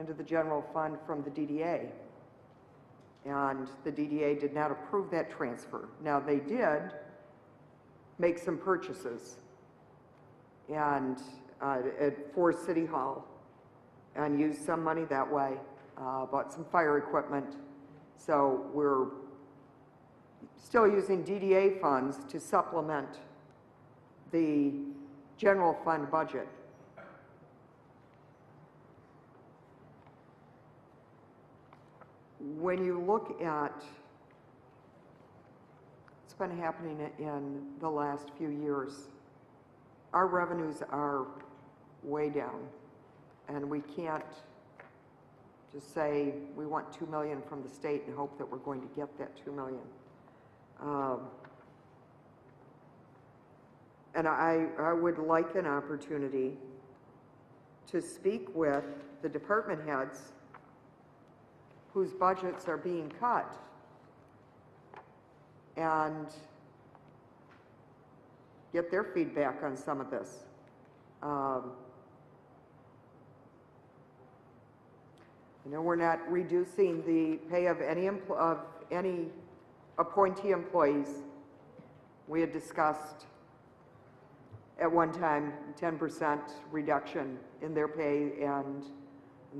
into the general fund from the DDA. And the DDA did not approve that transfer. Now, they did make some purchases and for City Hall and used some money that way, bought some fire equipment. So we're still using DDA funds to supplement the general fund budget. When you look at what's been happening in the last few years, our revenues are way down, and we can't just say we want $2 million from the state and hope that we're going to get that $2 million. And I would like an opportunity to speak with the department heads whose budgets are being cut and get their feedback on some of this. You know, we're not reducing the pay of any appointee employees. We had discussed at one time 10% reduction in their pay, and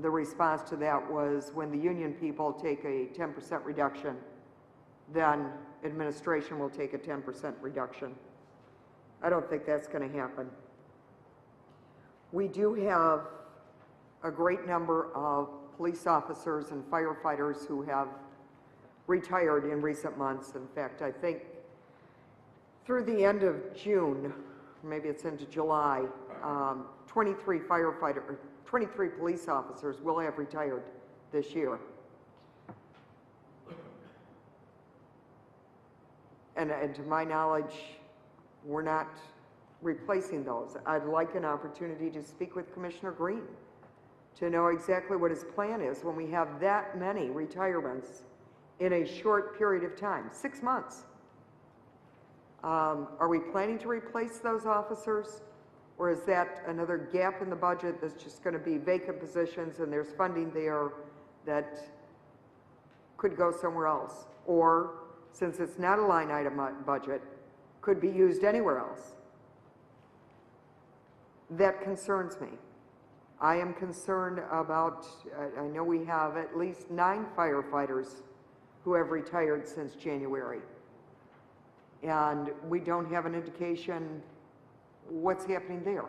the response to that was when the union people take a 10% reduction, then administration will take a 10% reduction. I don't think that's going to happen. We do have a great number of police officers and firefighters who have retired in recent months. In fact, I think through the end of June, maybe it's into July, 23 police officers will have retired this year. And to my knowledge, we're not replacing those. I'd like an opportunity to speak with Commissioner Green to know exactly what his plan is when we have that many retirements in a short period of time, 6 months. Are we planning to replace those officers, or is that another gap in the budget that's just going to be vacant positions and there's funding there that could go somewhere else? Or, since it's not a line item budget, could be used anywhere else? That concerns me. I am concerned about, I know we have at least 9 firefighters who have retired since January. And we don't have an indication what's happening there.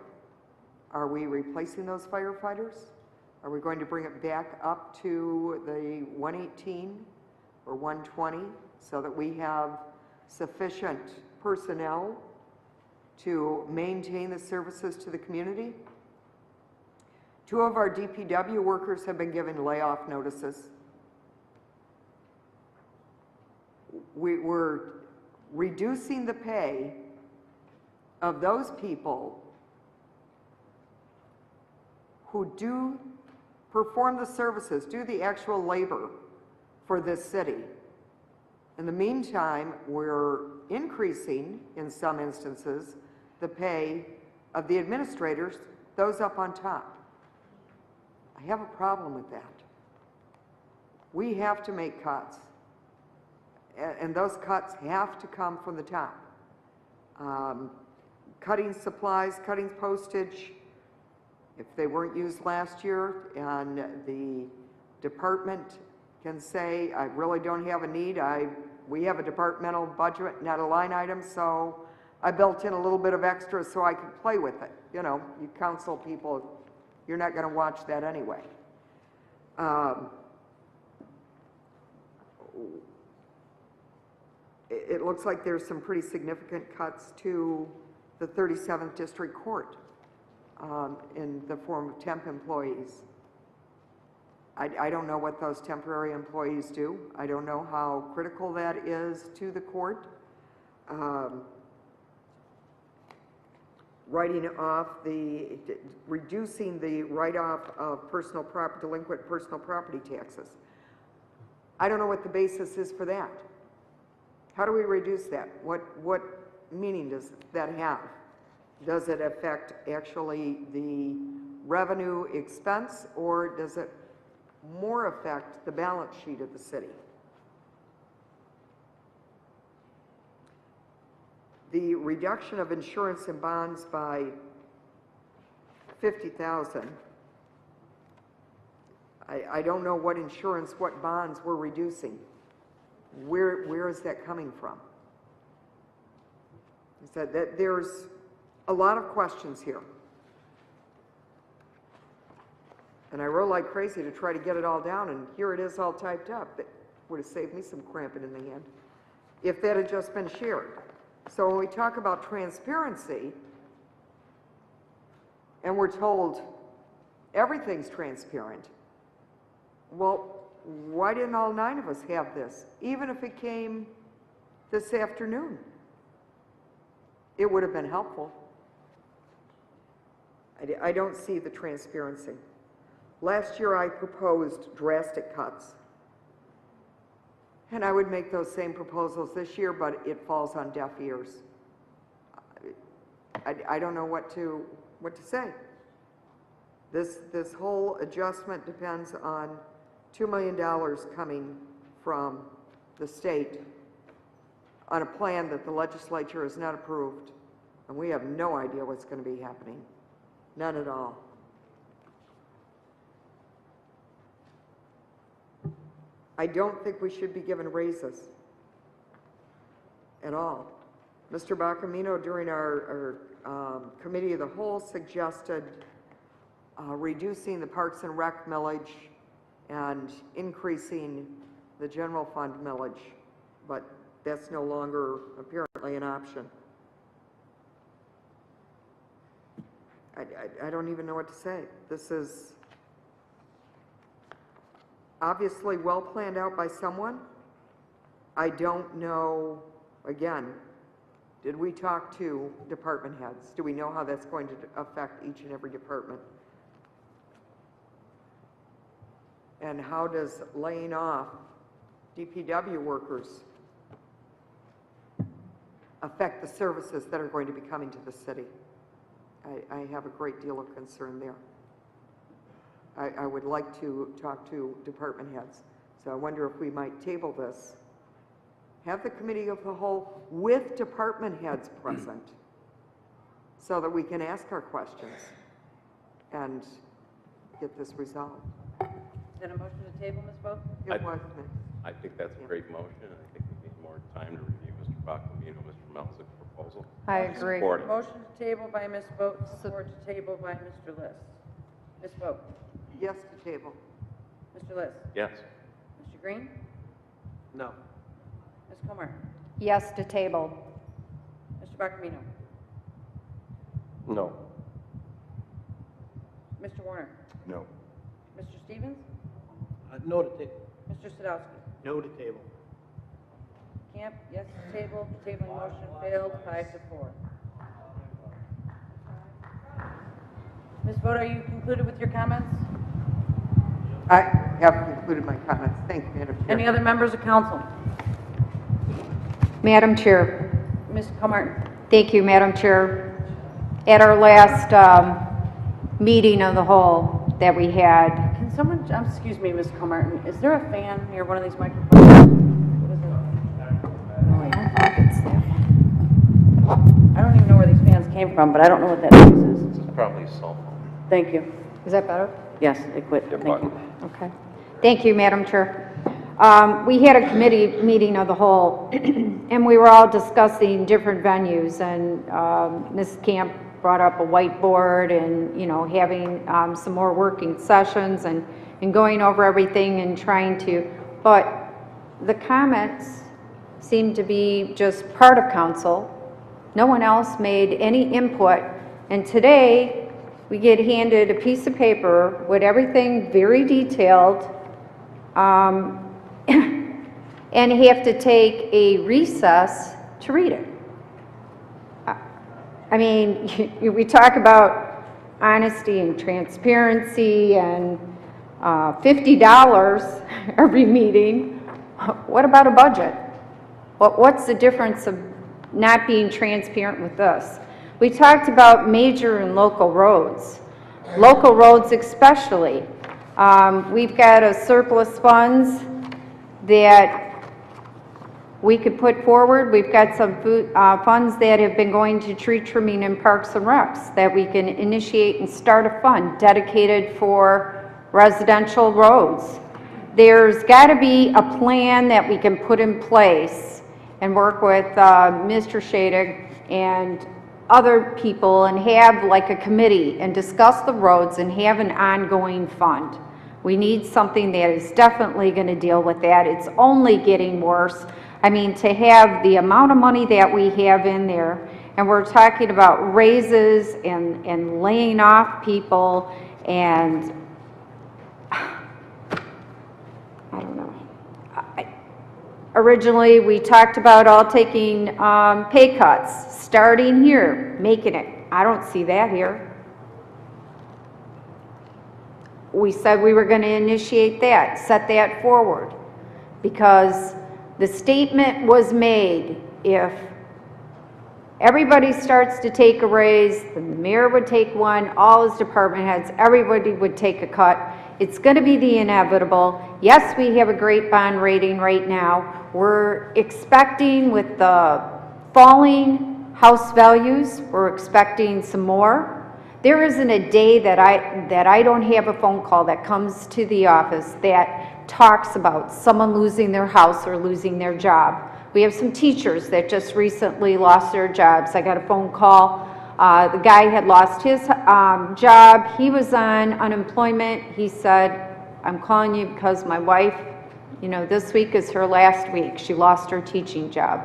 Are we replacing those firefighters? Are we going to bring it back up to the 118 or 120 so that we have sufficient personnel to maintain the services to the community? 2 of our DPW workers have been given layoff notices. We're reducing the pay of those people who do perform the services, do the actual labor for this city. In the meantime, we're increasing, in some instances, the pay of the administrators, those up on top. I have a problem with that. We have to make cuts, and those cuts have to come from the top. Cutting supplies, cutting postage, if they weren't used last year and the department can say, I really don't have a need, we have a departmental budget, not a line item, so I built in a little bit of extra so I could play with it. You know, you council people, you're not going to watch that anyway. It looks like there's some pretty significant cuts to the 37th District Court in the form of temp employees. I don't know what those temporary employees do. I don't know how critical that is to the court. Reducing the write-off of delinquent personal property taxes. I don't know what the basis is for that. How do we reduce that? What meaning does that have? Does it affect actually the revenue expense, or does it more affect the balance sheet of the city. The reduction of insurance and bonds by $50,000. I don't know what insurance, what bonds we're reducing. Where is that coming from? He said that there's a lot of questions here. And I wrote like crazy to try to get it all down, and here it is all typed up. That would have saved me some cramping in the hand if that had just been shared. So when we talk about transparency, and we're told everything's transparent, well, why didn't all 9 of us have this? Even if it came this afternoon, it would have been helpful. I don't see the transparency. Last year I proposed drastic cuts. And I would make those same proposals this year, but it falls on deaf ears. I don't know what to say. This whole adjustment depends on $2 million coming from the state on a plan that the legislature has not approved, and we have no idea what's going to be happening. None at all. I don't think we should be given raises at all. Mr. Bacamino, during our committee of the whole, suggested reducing the Parks and Rec millage and increasing the general fund millage, but that's no longer apparently an option. I don't even know what to say. This is obviously well planned out by someone. I don't know, again, did we talk to department heads? Do we know how that's going to affect each and every department? And how does laying off DPW workers affect the services that are going to be coming to the city? I have a great deal of concern there. I would like to talk to department heads. So I wonder if we might table this. Have the committee of the whole with department heads present so that we can ask our questions and get this resolved. Is that a motion to table, Ms. Vogt? It was. I think that's a great motion, and I think we need more time to review Mr. Bacamino, Mr. Melzik's proposal. I agree. Support it. Motion to table by Ms. Vogt, support to table by Mr. List. Ms. Vogt? Yes to table. Mr. List? Yes. Mr. Green? No. Ms. Comer? Yes to table. Mr. Bacamino? No. Mr. Warner? No. Mr. Stevens? No to table. Mr. Sadowski? No to table. Camp, yes to table. The tabling motion failed 5-4. Ms. Vogt, are you concluded with your comments? I have concluded my comments. Thank you, Madam Chair. Any other members of council? Madam Chair. Ms. Comer? Thank you, Madam Chair. At our last meeting of the whole that we had, Can someone, excuse me, Ms. Comer, is there a fan near one of these microphones? What is it? I don't think it's that one. I don't even know where these fans came from, but I don't know what that noise is. It's probably cell phone. Thank you. Is that better? Yes, it quit. Thank you. Okay. Thank you, Madam Chair. We had a committee meeting of the whole, and we were all discussing different venues, and Ms. Camp brought up a whiteboard and, you know, having some more working sessions and going over everything and trying to, but the comments seemed to be just part of council. No one else made any input, and today we get handed a piece of paper with everything very detailed, and have to take a recess to read it. I mean, we talk about honesty and transparency and $50 every meeting. What about a budget? What's the difference of not being transparent with this? We talked about major and local roads especially. We've got a surplus funds that we could put forward. We've got some funds that have been going to tree trimming in parks and recs that we can initiate and start a fund dedicated for residential roads. There's got to be a plan that we can put in place and work with Mr. Shadig and other people and have like a committee and discuss the roads and have an ongoing fund. We need something that is definitely going to deal with that. It's only getting worse. I mean, to have the amount of money that we have in there, and we're talking about raises and laying off people, and I don't know. Originally, we talked about all taking pay cuts, starting here, making it. I don't see that here. We said we were going to initiate that, set that forward, because the statement was made, if everybody starts to take a raise, the mayor would take one, all his department heads, everybody would take a cut. It's going to be the inevitable. Yes, we have a great bond rating right now. We're expecting, with the falling house values, we're expecting some more. There isn't a day that I don't have a phone call that comes to the office that talks about someone losing their house or losing their job. We have some teachers that just recently lost their jobs. I got a phone call. The guy had lost his job. He was on unemployment. He said, I'm calling you because my wife, you know, this week is her last week. She lost her teaching job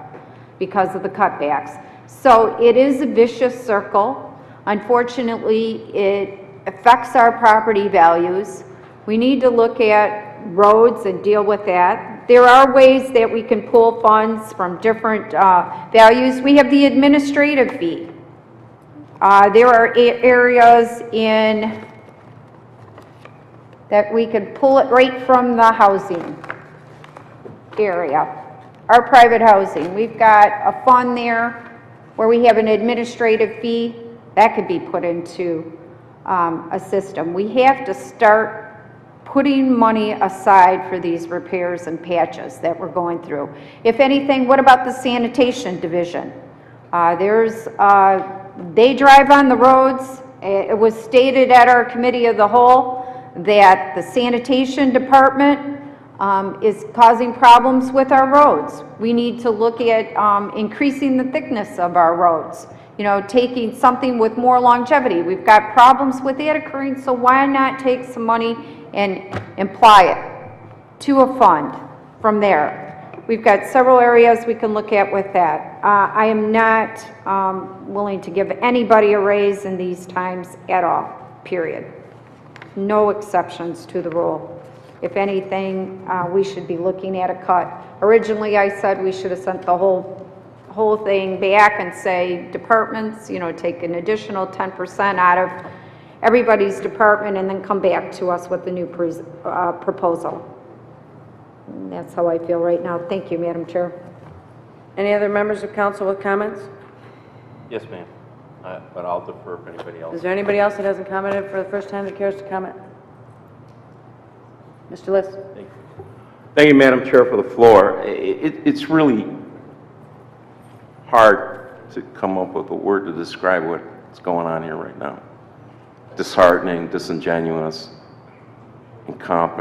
because of the cutbacks. So it is a vicious circle. Unfortunately, it affects our property values. We need to look at roads and deal with that. There are ways that we can pull funds from different values. We have the administrative fee. There are areas in that we could pull it right from the housing area, our private housing. We've got a fund there where we have an administrative fee that could be put into a system. We have to start putting money aside for these repairs and patches that we're going through. If anything, what about the sanitation division? They drive on the roads. It was stated at our committee of the whole that the sanitation department is causing problems with our roads. We need to look at increasing the thickness of our roads. You know, taking something with more longevity. We've got problems with that occurring, so why not take some money and apply it to a fund from there? We've got several areas we can look at with that. I am not willing to give anybody a raise in these times at all, period. No exceptions to the rule. If anything, we should be looking at a cut. Originally, I said we should have sent the whole thing back and say departments, you know, take an additional 10% out of everybody's department and then come back to us with the new proposal. And that's how I feel right now. Thank you, Madam Chair. Any other members of council with comments? Yes, ma'am. But I'll defer if anybody else. Is there anybody else that hasn't commented for the first time that cares to comment? Mr. List. Thank you. Thank you, Madam Chair, for the floor. It's really hard to come up with a word to describe what's going on here right now. Disheartening, disingenuous, incompetent.